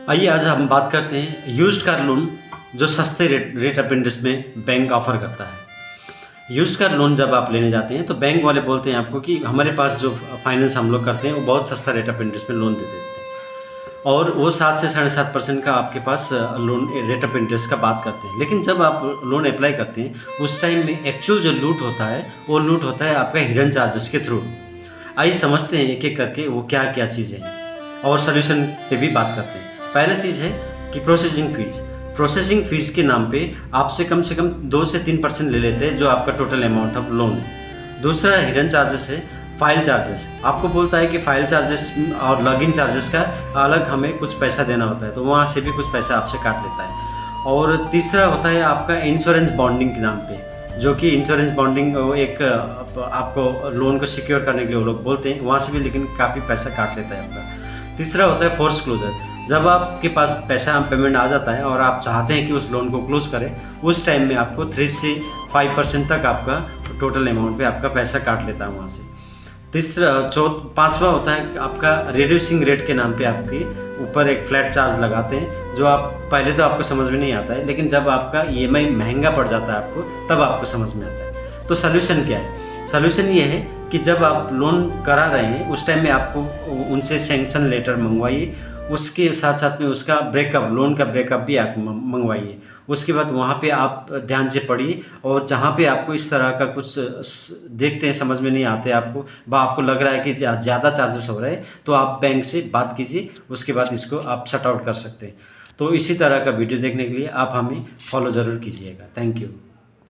आइए आज हम बात करते हैं यूज्ड कार लोन जो सस्ते रेट ऑफ इंटरेस्ट में बैंक ऑफर करता है। यूज्ड कार लोन जब आप लेने जाते हैं तो बैंक वाले बोलते हैं आपको कि हमारे पास जो फाइनेंस हम लोग करते हैं वो बहुत सस्ता रेट ऑफ इंटरेस्ट में लोन दे देते हैं और वो 7 से 7.5% का आपके पास लोन रेट ऑफ इंटरेस्ट का बात करते हैं। लेकिन जब आप लोन अप्लाई करते हैं उस टाइम में एक्चुअल जो लूट होता है वो लूट होता है आपका हिडन चार्जेस के थ्रू। आइए समझते हैं एक एक करके वो क्या क्या चीज़ें हैं और सोल्यूशन पे भी बात करते हैं। पहला चीज़ है कि प्रोसेसिंग फ़ीस के नाम पे आपसे कम से कम 2 से 3% ले लेते हैं जो आपका टोटल अमाउंट ऑफ लोन है। दूसरा हिडन चार्जेस है फाइल चार्जेस। आपको बोलता है कि फाइल चार्जेस और लॉगिन चार्जेस का अलग हमें कुछ पैसा देना होता है तो वहाँ से भी कुछ पैसा आपसे काट लेता है। और तीसरा होता है आपका इंश्योरेंस बॉन्डिंग के नाम पे, जो कि इंश्योरेंस बॉन्डिंग एक आपको लोन को सिक्योर करने के लिए वो लोग बोलते हैं, वहाँ से भी लेकिन काफ़ी पैसा काट लेता है आपका। तीसरा होता है फोर्स क्लोजर। जब आपके पास पैसा पेमेंट आ जाता है और आप चाहते हैं कि उस लोन को क्लोज करें उस टाइम में आपको 3 से 5% तक आपका टोटल अमाउंट पे आपका पैसा काट लेता है वहाँ से। पांचवा होता है आपका रिड्यूसिंग रेट के नाम पे आपके ऊपर एक फ्लैट चार्ज लगाते हैं जो आप पहले तो आपको समझ में नहीं आता है, लेकिन जब आपका EMI महंगा पड़ जाता है आपको तब आपको समझ में आता है। तो सोल्यूशन क्या है? सोल्यूशन ये है कि जब आप लोन करा रहे हैं उस टाइम में आपको उनसे सैंक्शन लेटर मंगवाइए, उसके साथ साथ में उसका ब्रेकअप, लोन का ब्रेकअप भी आप मंगवाइए। उसके बाद वहाँ पे आप ध्यान से पढ़िए और जहाँ पे आपको इस तरह का कुछ देखते हैं समझ में नहीं आते आपको आपको लग रहा है कि ज़्यादा चार्जेस हो रहे हैं तो आप बैंक से बात कीजिए, उसके बाद इसको आप शट आउट कर सकते हैं। तो इसी तरह का वीडियो देखने के लिए आप हमें फॉलो ज़रूर कीजिएगा। Thank you.